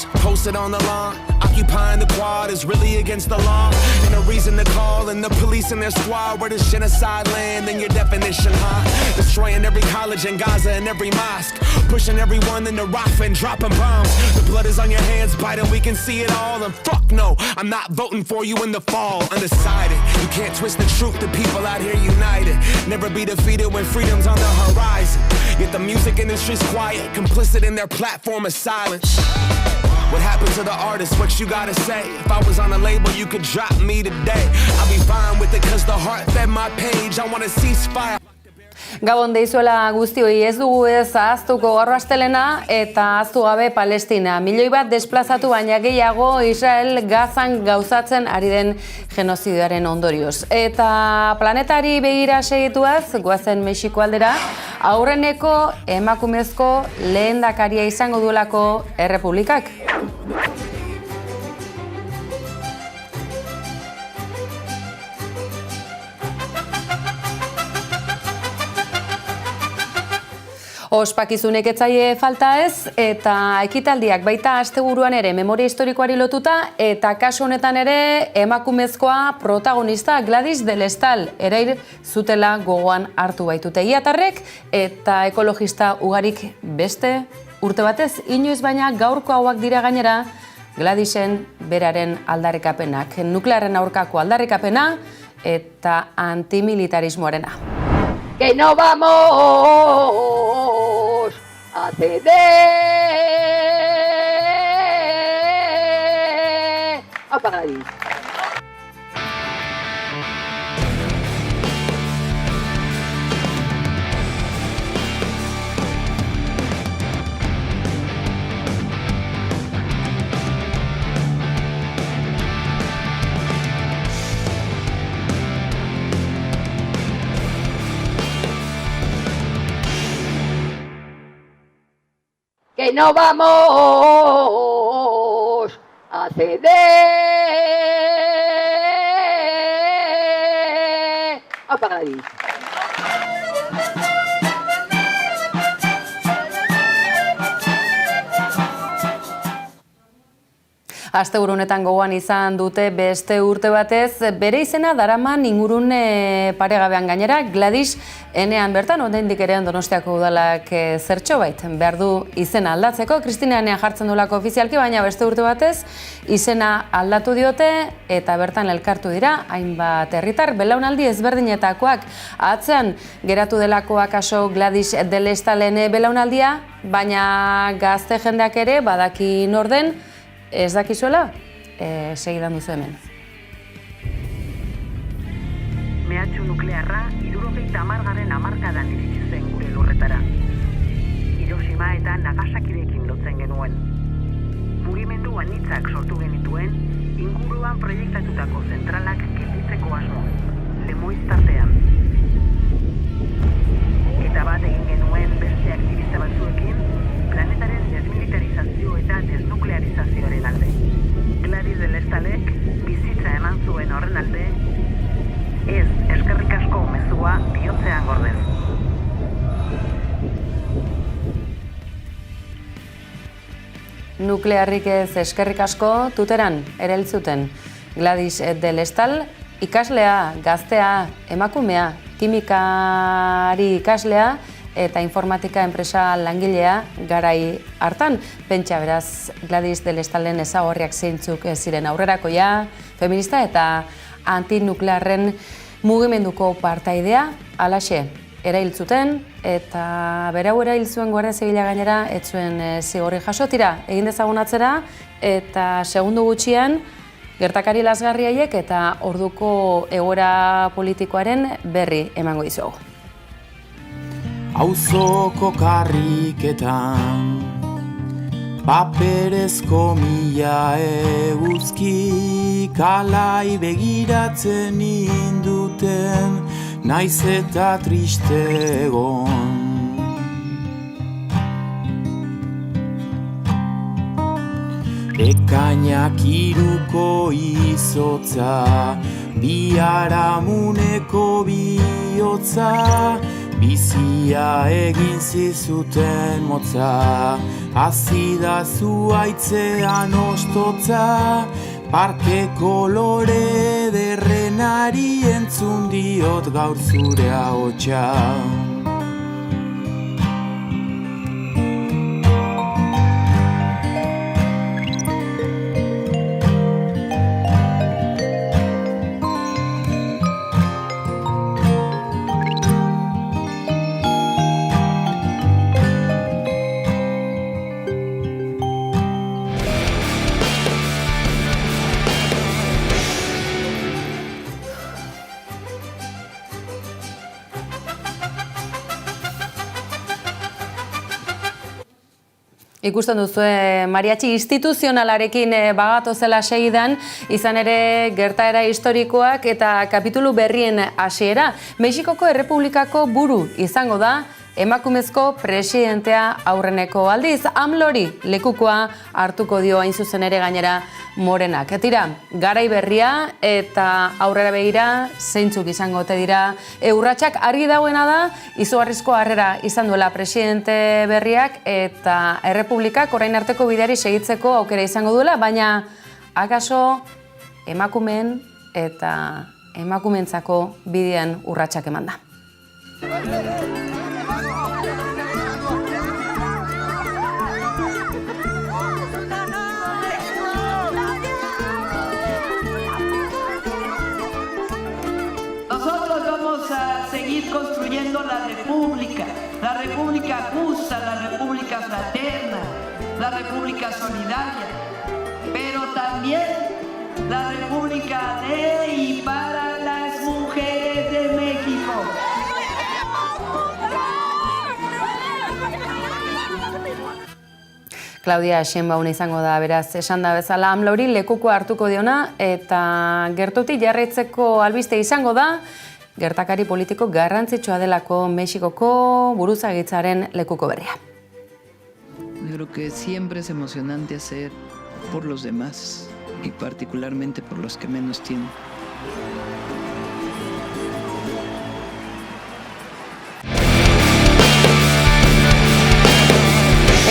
Bodies posted on the lawn, occupying the quad is really against the law. And a reason to call in the police and their squad. Where does genocide land in your definition, huh? Destroying every college in Gaza and every mosque, pushing everyone into Rafah and dropping bombs. The blood is on your hands, Biden, we can see it all. And fuck no, I'm not voting for you in the fall. Undecided, you can't twist the truth, the people out here united. Never be defeated when freedom's on the horizon. Yet the music industry's quiet, complicit in their platform of silence. What happened to the artist? What you gotta say? If I was on a label, you could drop me today. I'll be fine with it cause the heart fed my page. I wanna ceasefire. Gabon deizuela guztioi, ez dugu ez ahaztuko gaur astelena eta ahaztu gabe Palestina. Milioi bat desplazatu baina gehiago Israel Gazan gauzatzen ari den genozidioaren ondorioz. Eta planetari begira segituaz, goazen Mexiko aldera, aurreneko emakumezko lehendakaria izango duelako errepublikak. Ospakizunek etzaie falta ez, eta ekitaldiak baita asteburuan ere memoria historikoari lotuta, eta kasu honetan ere emakumezkoa protagonista Gladys del Estal erail zutela gogoan hartu baitute iatarrek, eta ekologista ugarik beste urte batez, inoiz baina gaurko hauak dira gainera Gladysen beraren aldarrikapenak, nuklearren aurkako aldarrikapena eta antimilitarismoarena. Que no vamos a ceder a París. Que no vamos a ceder a París. Asteburu honetan gogoan izan dute beste urte batez, bere izena daraman ingurune paregabean gainera, Gladys enean bertan, oraindik ere Donostiako udalak zertxo bait behar du izena aldatzeko, Kristina enean jartzen duelako ofizialki, baina beste urte batez izena aldatu diote eta bertan elkartu dira, hainbat herritar belaunaldi ezberdinetakoak atzean geratu delakoak aso Gladys del Estalen belaunaldia, baina gazte jendeak ere badaki norden, ez dakizuela, segidan duzu hemen. Mehatxu nuklearra 70. hamarkadan iritsi zen gure lurretara. Hiroshima eta Nagasakirekin lotzen genuen. Mugimendu anitzak sortu genituen, inguruan proiektatutako zentralak gelditzeko asmo, Lemoiz tartean. Eta bat egin genuen beste aktivista batzuekin, planetaren desmilitarizazio eta desnuklearizazioaren alde. Gladys del Estalek bizitza eman zuen horren alde, ez eskerrik asko mezua bihotzean gordez. Nuklearrik ez eskerrik asko tuteran erail zuten Gladys del Estal, ikaslea, gaztea, emakumea, kimikari ikaslea, eta informatika enpresa langilea garai hartan. Pentsa beraz Gladys del Estalen ezagorriak zeintzuk ziren aurrerakoia, feminista eta antinuklearren mugimenduko partaidea, halaxe erail zuten, eta berau erail zuen Guardia Zibila gainera ez zuen zigorri jaso. Tira, egin dezagun atzera, eta segundu gutxian gertakari lazgarri haiek eta orduko egoera politikoaren berri emango dizugu. Auzoko karriketan paperezko mila eguzki kalai begiratzen induten naiz eta triste egon. Ekainak iruko izotza, biharamuneko bihotza, bizia egin zizuten motza, azida zuaitzean ostotza, parke kolore derrenari entzun diot gaur zure ahotsa. Ikusten duzue mariachi instituzionalarekin bagatu zela segidan, izan ere gertaera historikoak eta kapitulu berrien hasiera. Mexikoko Errepublikako buru izango da emakumezko presidentea aurreneko aldiz. AMLOri lekukoa hartuko dio hain zuzen ere gainera Morenak. Tira, garai berria eta aurrera begira zeintzuk izango ote dira urratsak. Argi dagoena da, izugarrizko harrera izan duela presidente berriak eta Errepublikak orain arteko bideari segitzeko aukera izango duela, baina akaso emakumeen eta emakumeentzako bidean urratsak eman da. Nosotros vamos a seguir construyendo la república justa, la república fraterna, la república solidaria, pero también la república de y para las mujeres de México. Claudia Sheinbaum izango da, beraz, esan da bezala AMLOri lekukoa hartuko diona eta gertutik jarraitzeko albiste izango da, gertakari politiko garrantzitsua delako Mexikoko buruzagitzaren lekuko berria. Yo creo que siempre es emocionante hacer por los demás y particularmente por los que menos tienen.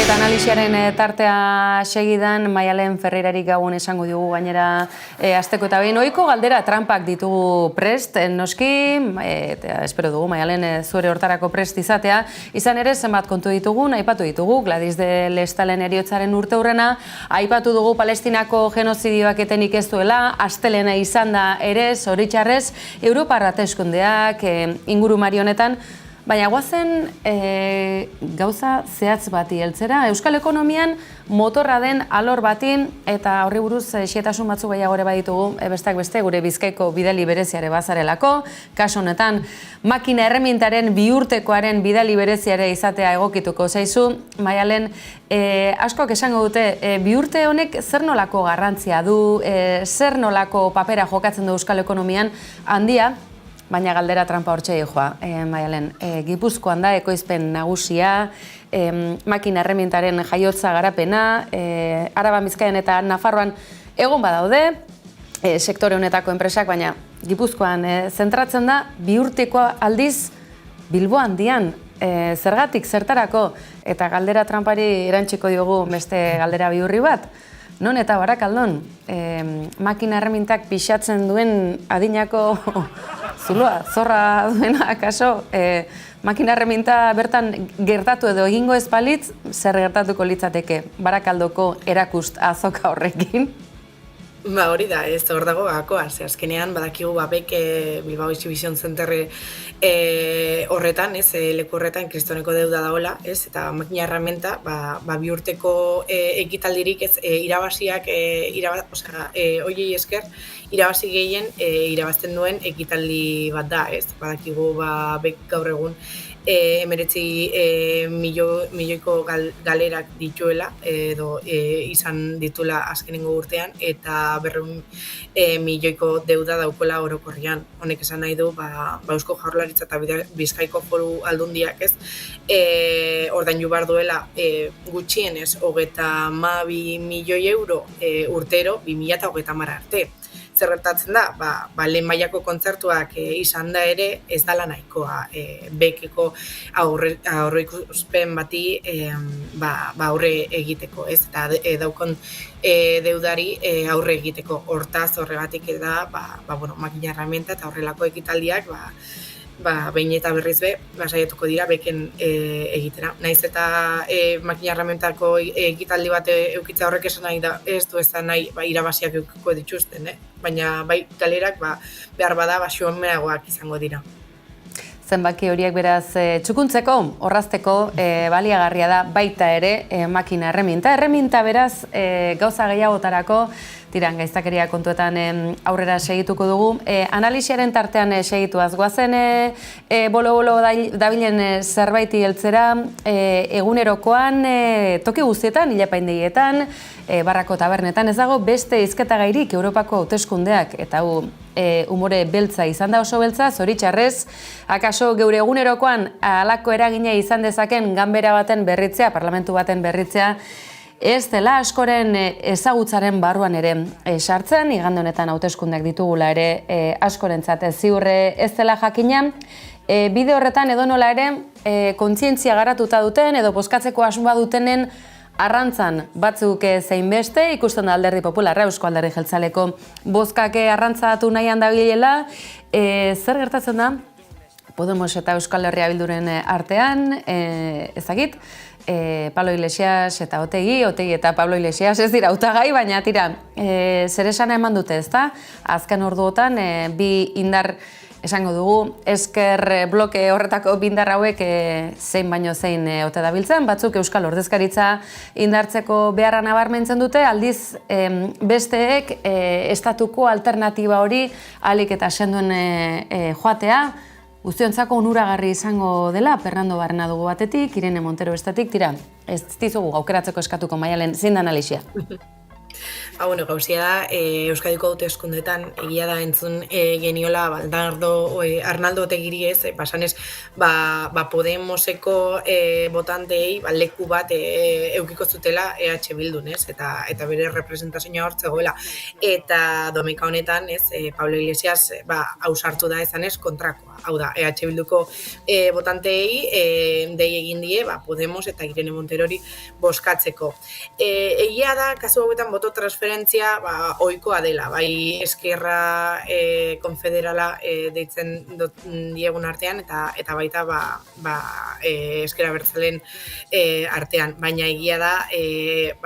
Eta analisiaren tartea segidan, Maialen Ferreirari gabon esango diogu gainera asteko eta behin. Ohiko galdera Trumpak ditugu prest, noski, eta espero dugu Maialen zuere hortarako prest izatea. Izan ere, zenbat kontu ditugun, aipatu ditugu, Gladys de Lestalen heriotzaren urteurrena, aipatu dugu Palestinako genozidioak etenik ez duela, astelena izan da ere, zoritxarrez, Europar hauteskundeak ingurumari honetan. Baina guazen gauza zehatz bati heltzera. Euskal ekonomian motorra den alor batin eta horri buruz xehetasun batzuk gehiago ere baditugu, besteak beste gure Bizkaiko bidali bereziare bazarelako. Kasu honetan, makina erremintaren bihurtekoaren bidali bereziare izatea egokituko zaizu. Maialen, askok esango dute, bihurte honek zer nolako garrantzia du, zer nolako papera jokatzen du Euskal ekonomian handia, baina galdera trampa hortxe joa, Maialen. Gipuzkoan da ekoizpen nagusia, makina erremintaren jaiotza garapena, Araban, Bizkaian eta Nafarroan egon badaude, sektore honetako enpresak, baina Gipuzkoan zentratzen da, bihurteko aldiz Bilbo handian, zergatik, zertarako, eta galdera trampari erantziko diogu beste galdera bihurri bat. Non eta Barakaldon, makina erremintak pixatzen duen adinako zuloa, zorra duena, akaso, makina erreminta bertan gertatu edo egingo ez balitz, zer gertatuko litzateke Barakaldoko erakust azoka horrekin? Ba hori da, ez hor dago gakoa, ze azkenean badakigu bapek Bilbao Exhibition Center horretan, leku horretan kristoneko deuda dagoela, eta makina erramenta, bi urteko ekitaldirik irabaziak, hoiei esker, irabazi gehien irabazten duen ekitaldi bat da, badakigu bapek gaur egun 19 milioiko galerak dituela edo izan ditula azkenengo urtean eta 200 milioiko deuda daukola orokorrian. Honek esan nahi du Eusko Jaurlaritza eta Bizkaiko Foru Aldundiak ordaindu behar duela gutxienez 32 milioi euro urtero 2030 arte. zer gertatzen da, lehen mailako kontzertuak izan da ere ez dala nahikoa bekeko aurreikuspen bati aurre egiteko, ez? Eta daukon deudari aurre egiteko. Hortaz horregatik da, makina herramienta eta horrelako ekitaldiak behin eta berriz saiatuko dira beken egitera. Naiz eta makina herramientako ekitaldi bat eukitza horrek esan nahi da, ez du esan nahi irabaziak eukiko dituzten, baina galerak behar bada xumeagoak izango dira. Zenbaki horiek beraz txukuntzeko, orrazteko baliagarria da baita ere makina erreminta. Erreminta beraz gauza gehiagotarako tiran gaiztakeria kontuetan aurrera segituko dugu. Analisiaren tartean segituaz goazen bolo-bolo dabilen zerbaiti heltzera egunerokoan toki guztietan, ilapaindegietan, barrako tabernetan ez dago beste hizketa gairik Europako hauteskundeak eta umore beltza izan da oso beltza, zoritxarrez, akaso geure egunerokoan halako eragina izan dezaken ganbera baten berritzea, parlamentu baten berritzea, ez dela askoren ezagutzaren barruan ere sartzen, igande honetan hauteskundeak ditugula ere askorentzat ziurre ez dela jakina. Bide horretan edonola ere kontzientzia garatuta duten edo bozkatzeko asmoa dutenen arrantzan batzuk zein beste, ikusten da Alderdi Popularra, Eusko Alderdi Jeltzaleko bozkak arrantzatu nahian dabilela. Zer gertatzen da? Podemos eta Euskal Herria Bilduren artean, ezagit, Pablo Iglesias eta Otegi eta Pablo Iglesias ez dira hautagai, baina tira, zer esana eman dute, ezta? Azken orduotan, bi indar esango dugu, esker bloke horretako bindar hauek zein baino zein ote dabiltzen, batzuk Euskal Ordezkaritza indartzeko beharra nabarmentzen dute, aldiz besteek estatuko alternatiba hori ahalik eta senduen joatea, guztiontzako onuragarri izango dela, Fernando Barrena dugu batetik, Irene Montero bestetik, tira, ez dizugu aukeratzeko eskatuko Maialen, zein da analisia? Gauzia da, Euskadiko hauteskundeetan egia da entzun geniola Arnaldo Otegiri ez, pasanez, Podemoseko botantei leku bat eukiko zutela EH Bildun, ez, eta bere representazioa hor zegoela. Eta domeka honetan, ez, Pablo Iglesias ausartu da ezan ez kontrakoa. Hau da, EH Bilduko botantei dei egin die, Podemos eta Irene Monterori bozkatzeko. Egia da, kasu hauetan boto transferentzia ohikoa dela, bai eskerra konfederala deitzen diegun artean eta baita eskera bertzalen artean, baina egia da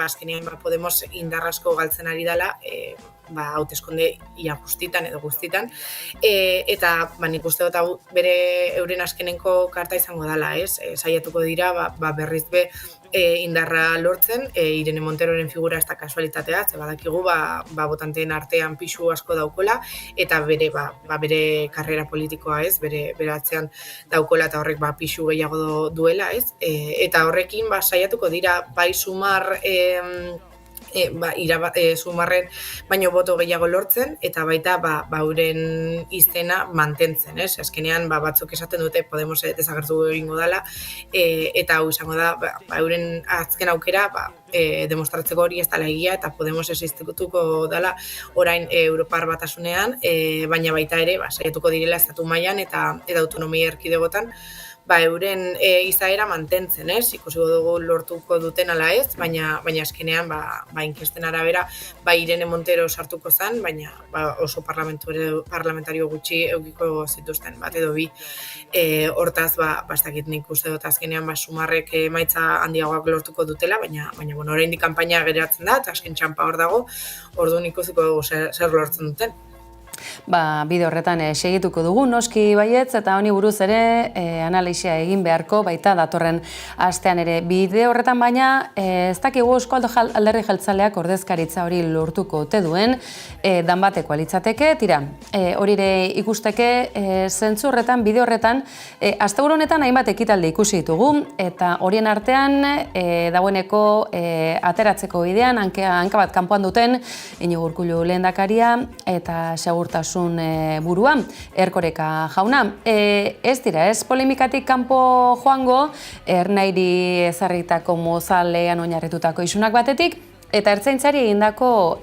azkenean Podemos indarrasko galtzen ari dela hauteskunde ia guztitan edo guztitan, eta nik uste dut bere euren azkenenko karta izango dela, ez? Saiatuko dira berriz indarra lortzen, Irene Monteroren figura ez da kasualitatea, ze badakigu botanteen artean pisu asko daukola, eta bere karrera politikoa, ez? Bere atzean daukola eta horrek pisu gehiago duela, ez? Eta horrekin saiatuko dira bai sumar sumarren baino boto gehiago lortzen, eta baita euren izena mantentzen, ez? Azkenean batzuk esaten dute Podemos desagertu egingo dela, eta hau izango da euren azken aukera demostratzeko hori ez dela egia, eta Podemos existituko dela orain Europar Batasunean, baina baita ere saiatuko direla estatu mailan eta autonomia erkidegotan euren izaera mantentzen, ez? Ikusiko dugu lortuko duten ala ez, baina azkenean inkesten arabera Irene Montero sartuko zen, baina oso parlamentario gutxi eukiko zituzten, bat edo bi. Hortaz, bastakit nik uste dut azkenean sumarrek emaitza handiagoak lortuko dutela, baina oraindik kanpaina geratzen da, eta azken txanpa hor dago, orduan ikusiko dugu zer lortzen duten. Bide horretan segituko dugu, noski baietz, eta honi buruz ere analisia egin beharko, baita datorren astean ere. Bide horretan baina, ez dakigu Eusko Alderdi Jeltzaleak ordezkaritza hori lortuko ote duen, danbateko alitzateke, tira, hori ere ikusteke, zentzu horretan, bide horretan, asteburu honetan hainbat ekitaldi ikusi ditugu, eta horien artean, dagoeneko ateratzeko bidean, hanka bat kanpoan duten, Iñigo Urkullu lehendakaria, eta segurtasun burua, Erkoreka jauna. Ez dira, ez polemikatik kanpo joango, Ernairi ezarritako mozalean oinarritutako isunak batetik, eta ertzaintzari egindako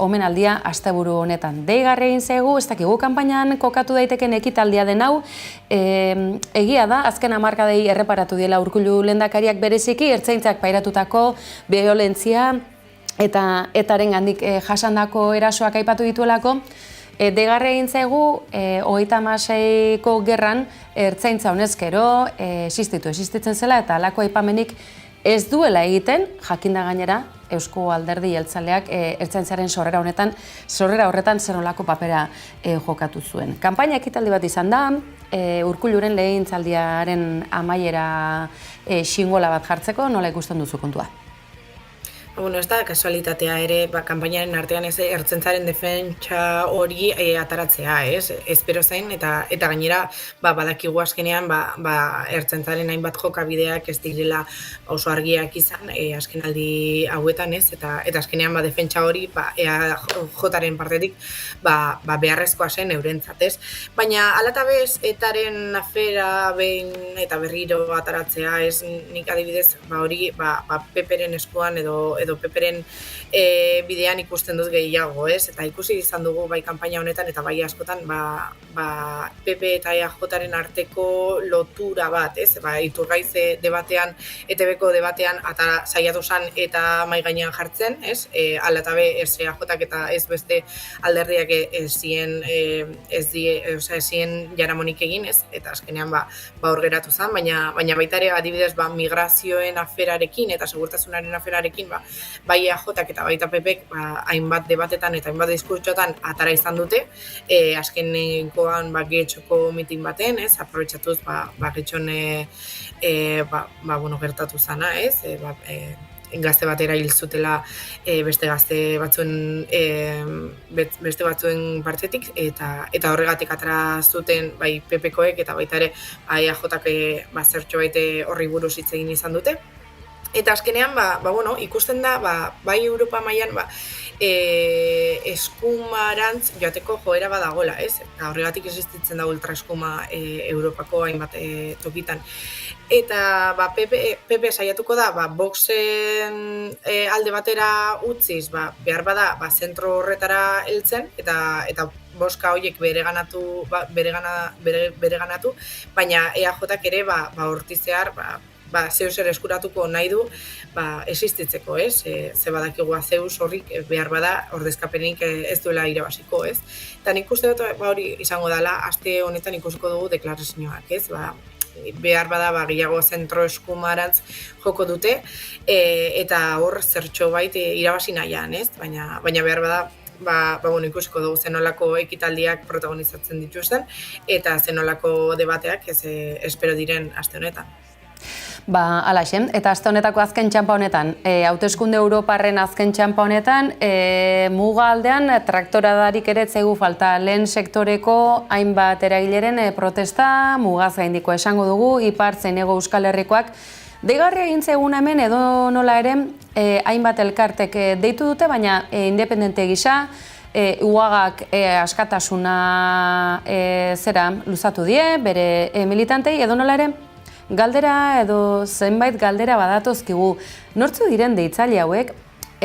omenaldia asteburu honetan. Deigarri egin zaigu, ez dakigu kanpainan kokatu daiteken ekitaldia den hau, egia da, azken hamarkadei erreparatu diela Urkullu lehendakariak bereziki, ertzaintzak pairatutako biolentzia eta etarengandik jasandako erasoak aipatu dituelako. Deigarri egin zaigu, 36ko gerran ertzaintza honezkero existitzen zela eta halako aipamenik ez duela egiten, jakinda gainera, Eusko Alderdi Jeltzaleak ertzaintzaren sorrera horretan zer nolako papera jokatu zuen. Kanpaina ekitaldi bat izan da, Urkulluren legegintzaldiaren amaiera xingola bat jartzeko, nola ikusten duzu kontua? Bueno, ez da kasualitatea ere, kanpainaren artean ez ertzaintzaren defentsa hori ataratzea, ez? Espero zen, eta gainera badakigu azkenean ertzaintzaren hainbat jokabideak ez direla oso argiak izan azkenaldi hauetan, ez? Eta azkenean defentsa hori EAJaren partetik beharrezkoa zen eurentzat, ez? Baina hala eta bez, etaren afera behin eta berriro ataratzea, ez? Nik adibidez hori PPren eskuan edo PPren bidean ikusten dut gehiago, ez? Eta ikusi izan dugu bai kanpaina honetan eta bai askotan PP eta EAJaren arteko lotura bat, ez? Iturgaiz debatean, ETBko debatean saiatu zen eta mahai gainean jartzen, ez? Hala eta be ez EAJak eta ez beste alderdiak ez zien jaramonik egin, ez? Eta azkenean hor geratu zen, baina baita ere adibidez migrazioen aferarekin eta segurtasunaren aferarekin bai EAJak eta baita PPek hainbat debatetan eta hainbat diskurtsotan atara izan dute, azkenengoan Getxoko mitin baten, ez, aprobetxatuz Getxon gertatu zana, ez, gazte batera hil zutela beste batzuen partetik eta horregatik atara zuten bai PPkoek eta baita ere EAJak zertxo baite horri buruz hitz egin izan dute. Eta azkenean, ikusten da, bai Europa mailan eskumarantz joateko joera badagoela, ez? Eta horregatik existitzen da ultraeskuma Europako hainbat tokitan. Eta PP saiatuko da, Voxen alde batera utziz, behar bada, zentro horretara heltzen, eta boska horiek bereganatu, baina EAJak ere hortizehar, Zeus eskuratuko nahi du existitzeko, ez? Ze badakigu Zeus horrik behar bada ordezkapenik ez duela irabaziko, ez? Eta nik uste dut hori izango dela, aste honetan ikusiko dugu deklarazioak, ez? Behar bada gehiago zentro eskumarantz joko dute eta hor zertxo bait irabazi nahian, ez? Baina behar bada ikusiko dugu zenolako ekitaldiak protagonizatzen dituzten eta zenolako debateak espero diren aste honetan. Alaxe, eta aste honetako azken txanpa honetan, hauteskunde Europarren azken txanpa honetan, muga aldean traktoradarik ere zaigu falta lehen sektoreko hainbat eragileren protesta, mugaz gaindiko esango dugu, ipar zein hego Euskal Herrikoak, deigarria egin zaigun hemen edo nola ere, hainbat elkartek deitu dute, baina independente gisa, UAGak askatasuna luzatu die, bere militantei, edo nola ere, galdera edo zenbait galdera badatozkigu. Nortzu diren deitzaile hauek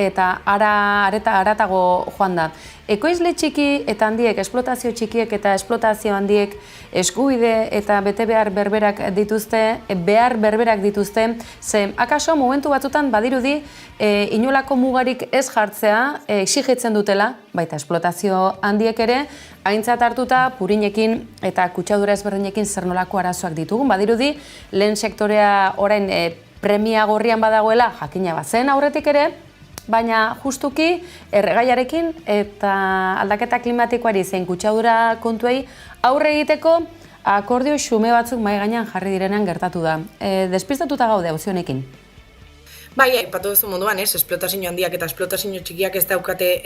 eta aratago joan da. Ekoizle txiki eta handiek, esplotazio txikiek eta esplotazio handiek eskubide eta bete behar berberak dituzte, ze akaso momentu batzutan badirudi inolako mugarik ez jartzea exigitzen dutela, baita esplotazio handiek ere, aintzat hartuta purinekin eta kutsadura ezberdinekin zer nolako arazoak ditugun. Badirudi lehen sektorea orain premia gorrian badagoela, jakina bazen aurretik ere, baina justuki erregaiarekin eta aldaketa klimatikoari zein kutsadura kontuei aurre egiteko akordio xume batzuk mahai gainean jarri direnean gertatu da. Despistatuta gaude auzionekin. Bai, aipatu duzu munduan, esplotazio handiak eta esplotazio txikiak ez daukate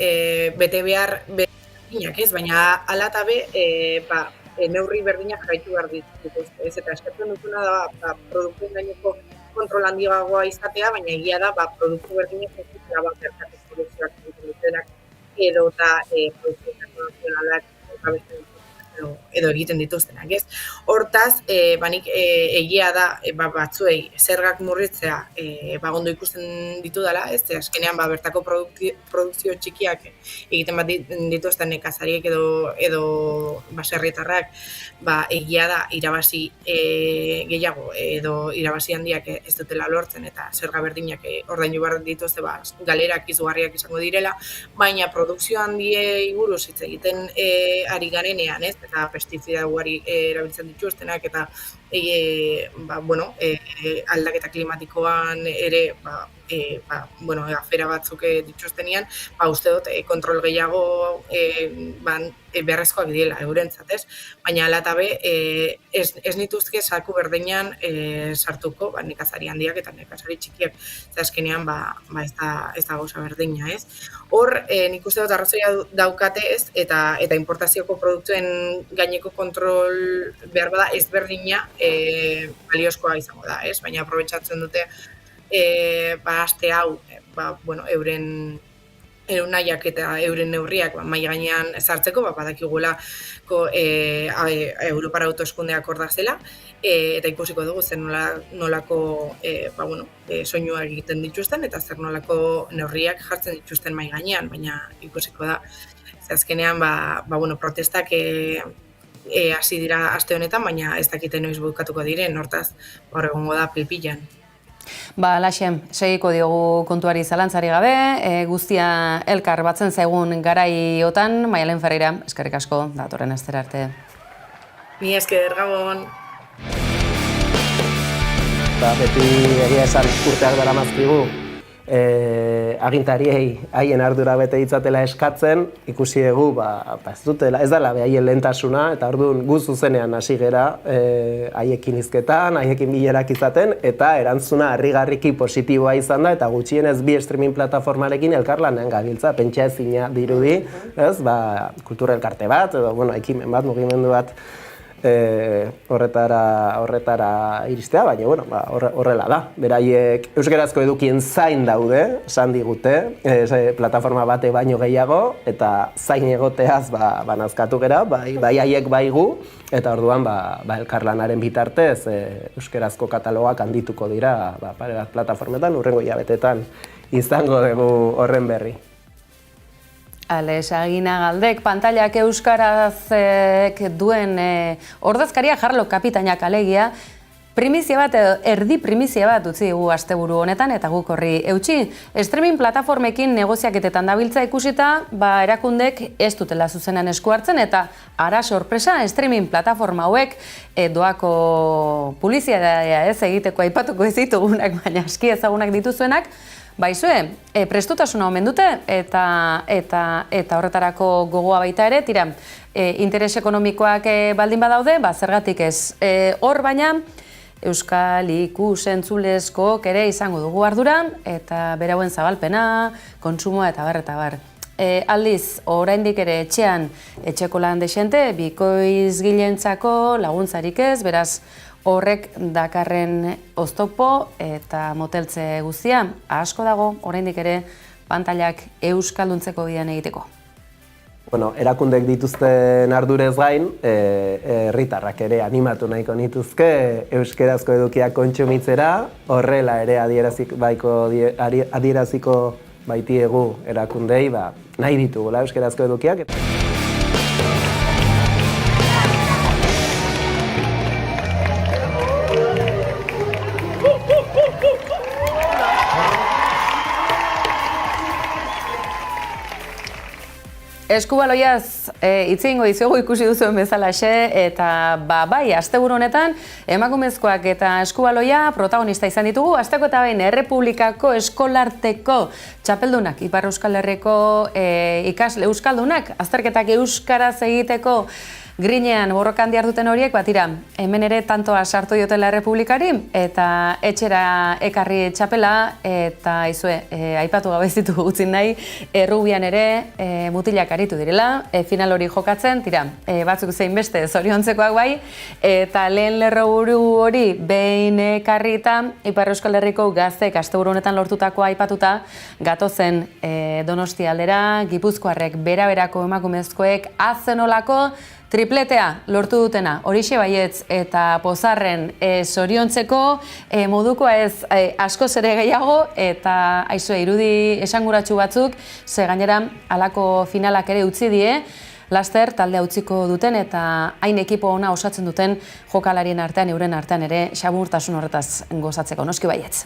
bete behar berdinak, ez? Baina hala eta be, neurri berdinak jarraitu behar dituzte, ez? Eta eskatzen dutuna da produktuen gaineko kontrol handiagoa izatea, baina egia da produktu berdinak ez dutela bertako produkzioak dutenak edo eta produktu internazionalak eta beste edo egiten dituztenak, ez? Hortaz, banik egia da batzuei zergak murritzea ondo ikusten ditudala, ez? Azkenean bertako produkzio txikiak egiten bat dituzten nekazariek edo baserritarrak, egia da irabazi gehiago edo irabazi handiak ez dutela lortzen eta zerga berdinak ordaindu behar dituzte galerak izugarriak izango direla, baina produkzio handiei buruz hitz egiten ari garenean, ez? Eta pestizida ugari erabiltzen dituztenak eta aldaketa klimatikoan ere afera batzuk dituztenean, uste dut kontrol gehiago beharrezkoak direla eurentzat, ez? Baina hala eta be, ez nituzke zaku berdinean sartuko nekazari handiak eta nekazari txikiak, eta azkenean ez da gauza berdina, ez? Hor, nik uste dut arrazoia daukate, ez? Eta importazioko produktuen gaineko kontrol behar bada ez berdina baliozkoa izango da, ez? Baina aprobetxatzen dute aste hau, euren nahiak eta euren neurriak mahai gainean sartzeko, badakigulako Europara autoeskundeak hor da zela, eta ikusiko dugu zer nolako soinua egiten dituzten eta zer nolako neurriak jartzen dituzten mahai gainean, baina ikusiko da. Azkenean, protestak hasi dira aste honetan, baina ez dakite noiz bukatuko diren, hortaz, hor egongo da pilpilan. Laxe, segiko diogu kontuari zalantzari gabe, guztia elkar batzen zaigun garaiotan, Maialen Ferreira, eskerrik asko, datorren astera arte. Mi esker, Gabon. Beti egia esan urteak dara mazkigu, agintariei haien ardura bete ditzatela eskatzen, ikusi dugu, ez dutela, ez dela haien lehentasuna, eta orduan gu zuzenean hasi gera haiekin hizketan, haiekin bilerak izaten, eta erantzuna harrigarriki positiboa izan da, eta gutxienez bi streaming plataformarekin elkarlanean gabiltza, pentsa ezina dirudi, kultura elkarte bat, edo ekimen bat, mugimendu bat, horretara iristea, baina horrela da. Beraiek euskarazko edukien zain daude, esan digute, plataforma bate baino gehiago, eta zain egoteaz nazkatu gera, bai haiek bai gu, eta orduan elkarlanaren bitartez euskarazko katalogak handituko dira pare bat plataformetan, hurrengo hilabetetan izango dugu horren berri. Ales Aginagaldek, pantailak euskarazek duen ordezkaria Jarlo kapitainak alegia, primizia bat, erdi primizia bat utzi dugu asteburu honetan, eta guk horri eutxi. Streaming plataformekin negoziaketetan dabiltza ikusita, erakundek ez dutela zuzenan esku hartzen, eta ara sorpresa, streaming plataforma hauek doako publizitatea ez egiteko aipatuko ez ditugunak, baina aski ezagunak dituzuenak, baizue, prestutasuna omen dute eta horretarako gogoa baita ere, tira, interes ekonomikoak baldin badaude, zergatik ez. Hor baina, Euskal ikus-entzulezkook ere izango dugu ardura, eta berauen zabalpena, kontsumoa eta bar. Aldiz, oraindik ere etxean, etxeko lan desente, bikoizgilentzako laguntzarik ez, beraz, horrek dakarren oztopo eta moteltze guztia asko dago, oraindik ere pantailak euskalduntzeko bidean egiteko. Erakundek dituzten ardurez gain, herritarrak ere animatu nahiko nituzke euskarazko edukiak kontsumitzera, horrela ere adieraziko baitiegu erakundei, nahi ditugula euskarazko edukiak. Eskubaloiaz hitz egingo dizuegu ikusi duzuen bezalaxe, eta bai, asteburu honetan emakumezkoak eta eskubaloia protagonista izan ditugu, asteko eta behin Errepublikako eskolarteko txapeldunak, Ipar Euskal Herriko ikasle euskaldunak, azterketak euskaraz egiteko grinean borrokan diharduten horiek, tira, hemen ere tantoa sartu diotela Errepublikari, eta etxera ekarri txapela, eta aipatu gabe ez ditugu utzi nahi, errubian ere mutilak aritu direla, final hori jokatzen, tira, batzuk zein beste zoriontzekoak bai, eta lehen lerroburu hori behin ekarrita, Ipar Euskal Herriko gaztek asteburu honetan lortutakoa aipatuta, gatozen Donostia aldera, Gipuzkoarrek beraberako emakumezkoek azenolako Tripletea lortu dutena, Horixe Baietz eta Pozarren zoriontzeko modukoa ez askoz ere gehiago eta aizue irudi esanguratsu batzuk, ze gainera halako finalak ere utzi die, laster taldea utziko duten eta hain ekipo ona osatzen duten jokalarien artean, euren artean ere xaburtasun horretaz gozatzeko, noski Baietz.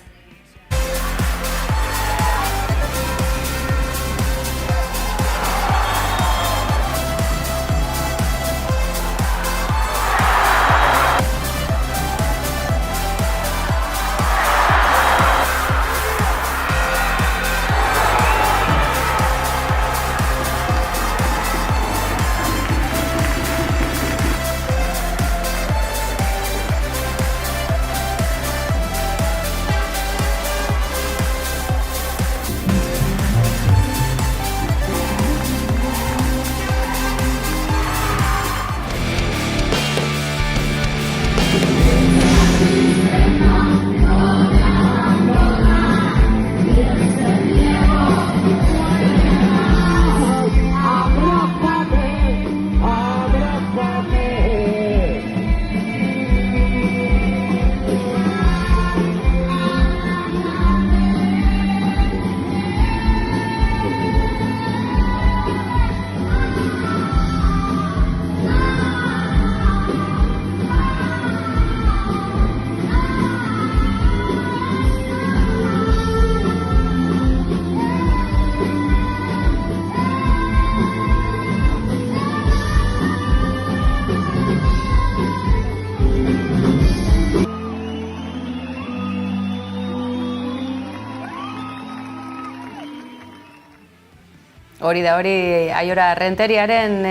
Hori da, hori Aiora Renteriaren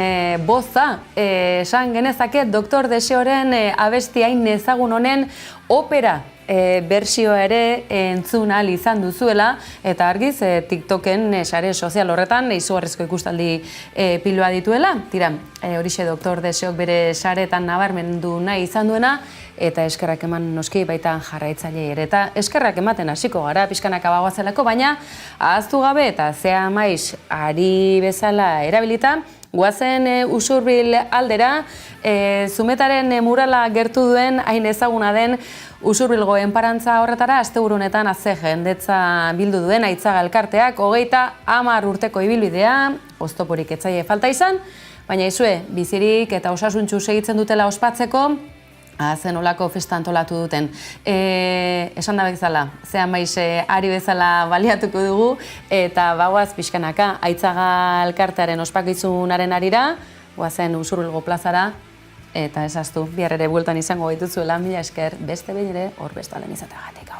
boza, esan genezake Doktor Deseoren abesti hain ezagun honen opera bertsioa ere entzun ahal izan duzuela, eta argiz TikToken sare sozial horretan izugarrizko ikustaldi piloa dituela. Tira, horixe Doktor Deseok bere saretan nabarmendu nahi izan duena, eta eskerrak eman noski baita jarraitzailei ere. Eta eskerrak ematen hasiko gara pixkanaka bagoazelako, baina ahaztu gabe eta zea maiz ari bezala erabilita, goazen Usurbil aldera, Zumetaren murala gertu duen hain ezaguna den Usurbilgo enparantza horretara asteburu honetan azze jendetza bildu duen Aitzaga elkarteak 30 urteko ibilbidea, oztoporik ez zaie falta izan, baina izue bizirik eta osasuntsu segitzen dutela ospatzeko zen olako festa antolatu duten. Esan da bezala, zean maiz ari bezala baliatuko dugu, eta bagoaz pixkanaka Aitzaga elkartearen ospakizunaren arira, goazen Usurbilgo plazara, eta esaztu, bihar ere bueltan izango gaituzuela, mila esker beste behin ere hor bestalen izateagatik.